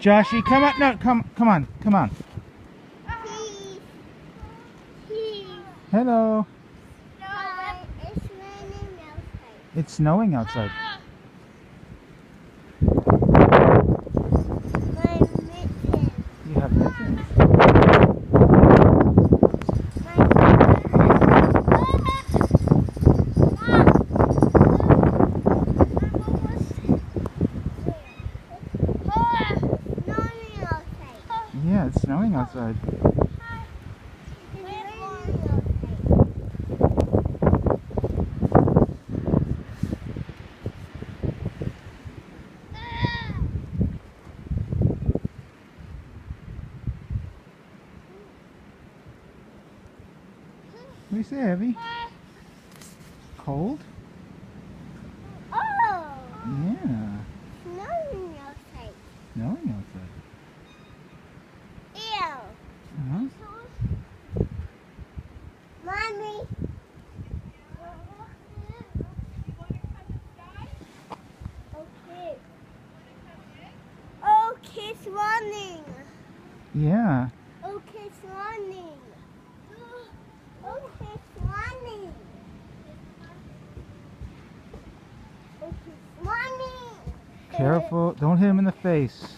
Joshy, come on. No, come on. Come on. Hello. It's raining outside. It's snowing outside. My mitten. You have mittens. Yeah, it's snowing outside. What do you say, Evie? Cold? Oh! Yeah. Snowing outside. Snowing outside. Ew. Uh-huh. Mommy. Okay. Okay, it's running. Yeah. Okay, it's running. Okay, it's running. Okay, it's running. Careful. Don't hit him in the face.